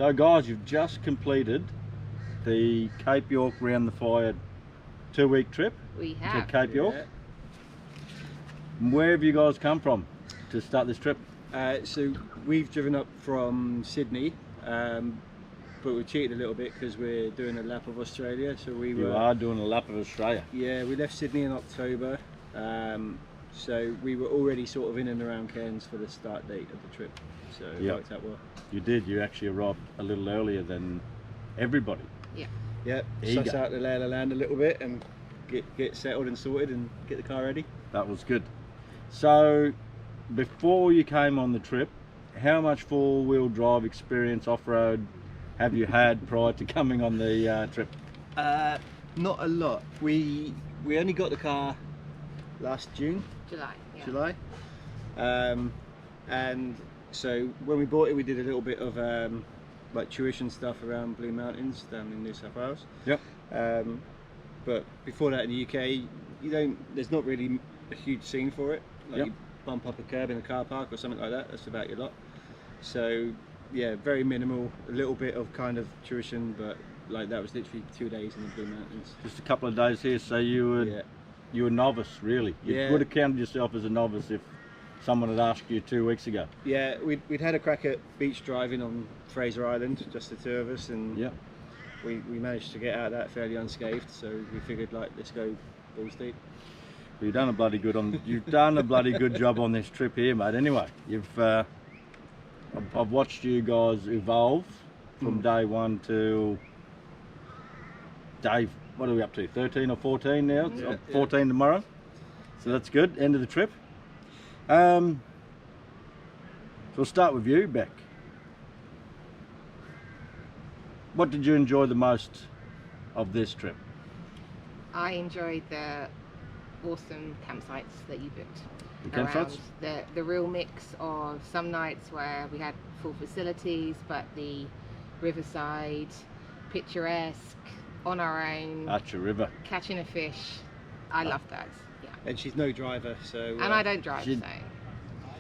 So guys, you've just completed the Cape York Round the Fire 2-week trip We to have. Cape York. Where have you guys come from to start this trip? So we've driven up from Sydney, but we cheated a little bit because we're doing a lap of Australia. So You are doing a lap of Australia. Yeah, we left Sydney in October, so we were already sort of in and around Cairns for the start date of the trip. So it Yep. worked out well. You did. You actually arrived a little earlier than everybody. Yeah, Eager. suss out the lay of the land a little bit and get settled and sorted and get the car ready. That was good. So, before you came on the trip, how much four-wheel drive experience off-road have you had prior to coming on the trip? Not a lot. We only got the car last June, July. Yeah. July, and so when we bought it, we did a little bit of like tuition stuff around Blue Mountains down in New South Wales. Yep. But before that in the UK, there's not really a huge scene for it. Like Yep. you bump up a curb in a car park or something like that. That's about your lot. So yeah, very minimal. A little bit of kind of tuition, but like that was literally 2 days in the Blue Mountains. Just a couple of days here, so you were novice, really. You Yeah. would have counted yourself as a novice if someone had asked you 2 weeks ago. Yeah, we'd had a crack at beach driving on Fraser Island, just the two of us, and Yeah. we managed to get out of that fairly unscathed. So we figured, like, let's go balls deep. You've done a bloody good job on this trip here, mate. Anyway, I've watched you guys evolve from day one to day, what are we up to, 13 or 14 now? It's Yeah, 14 tomorrow, so that's good. End of the trip. So we'll start with you, Beck. What did you enjoy the most of this trip? I enjoyed the awesome campsites that you booked. The campsites? Around the real mix of some nights where we had full facilities, but the riverside, picturesque, on our own, Archer River. catching a fish. I love those. Yeah. And she's no driver, so And I don't drive, she- so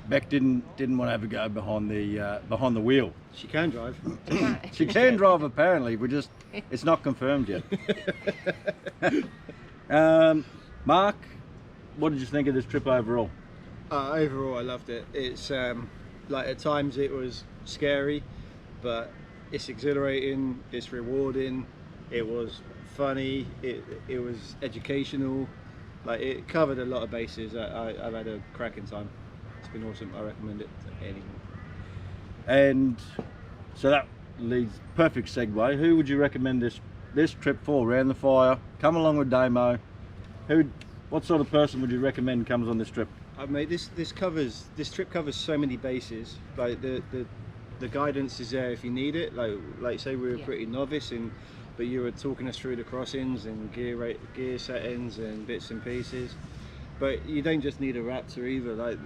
Beck didn't want to have a go behind the wheel. she can drive. She can drive apparently, it's not confirmed yet. Mark, what did you think of this trip overall? Overall, I loved it. It's like at times it was scary, but it's exhilarating. It's rewarding. It was funny. It was educational. Like it covered a lot of bases. I've had a cracking time. It's been awesome. I recommend it to anyone. And so that leads perfect segue. Who would you recommend this trip for? Round the Fire, come along with Damo. What sort of person would you recommend comes on this trip? Mate, this trip covers so many bases. Like the guidance is there if you need it. Like say we were pretty novice, but you were talking us through the crossings and gear settings and bits and pieces. But you don't just need a Raptor either. Like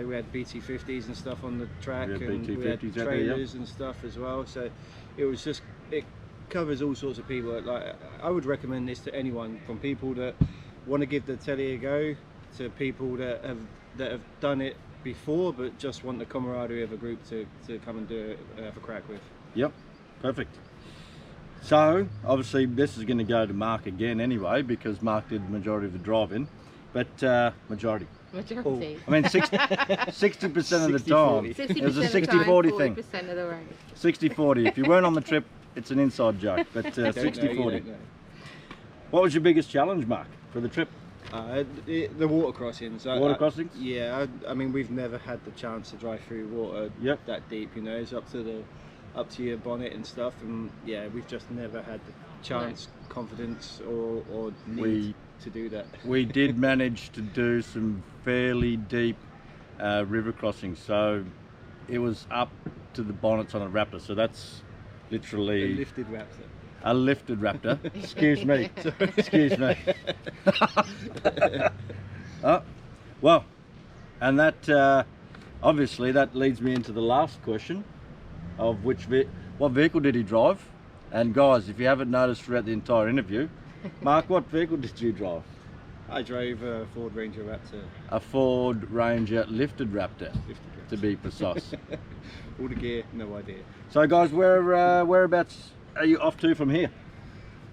we had BT50s and stuff on the track, Yeah, and we had BT50s out there, trailers and stuff as well. So it covers all sorts of people. Like I would recommend this to anyone, from people that want to give the telly a go to people that have done it before but just want the camaraderie of a group to come and do it, have a crack with. Yep, perfect. So obviously this is going to go to Mark again anyway, because Mark did the majority of the driving. But majority. majority. I mean 60% of the time. 60-40. It was a 60% 60-40 thing. 40% of the road. 60-40. If you weren't on the trip, it's an inside joke. But Don't know, you 60-40. don't know. What was your biggest challenge, Mark, for the trip? The water crossings. Water crossings? Yeah, I mean we've never had the chance to drive through water Yep. that deep. It's up to your bonnet and stuff, and yeah, we've just never had the chance, confidence, or need to do that. We did manage to do some fairly deep river crossings, so it was up to the bonnets on a Raptor, so that's A literally lifted Raptor. a lifted Raptor. Excuse me. Excuse me. Well, and that obviously that leads me into the last question of what vehicle did he drive? And guys, if you haven't noticed throughout the entire interview, Mark, what vehicle did you drive? I drove a Ford Ranger Raptor. A Ford Ranger lifted Raptor. Lifted Raptor. to be precise. All the gear, no idea. So guys, whereabouts are you off to from here?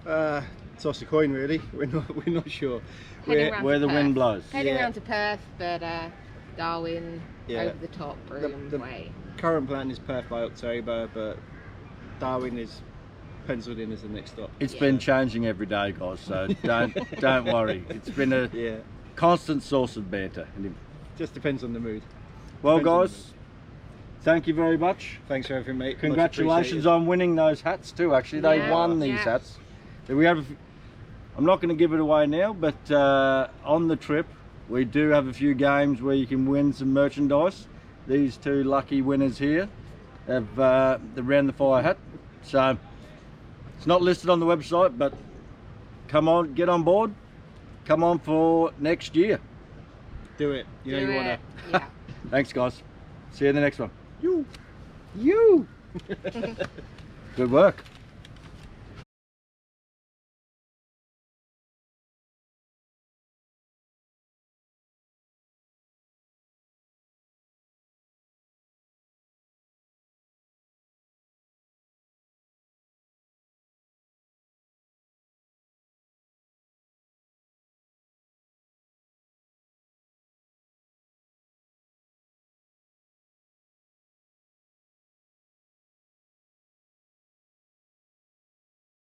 Toss a coin, really. We're not sure. Heading round Where to the wind Perth. blows. Heading Yeah. round to Perth, but Darwin, Yeah. over the top, Broome the- way. Current plan is Perth by October, but Darwin is penciled in as the next stop. It's Yeah. been changing every day, guys, so don't worry. It's been a Yeah, constant source of banter. just depends on the mood. Well Depends on the guys, thank you very much. Thanks for everything, mate. Much Congratulations appreciated. on winning those hats too. Actually, they Yeah, won these yeah. hats. We have. I'm not going to give it away now, but on the trip we do have a few games where you can win some merchandise. These two lucky winners here have the Round the Fire hat. So it's not listed on the website, but come on, get on board. Come on for next year. Do it. You know Do you wanna. it. Yeah. Thanks, guys. See you in the next one. You. Good work.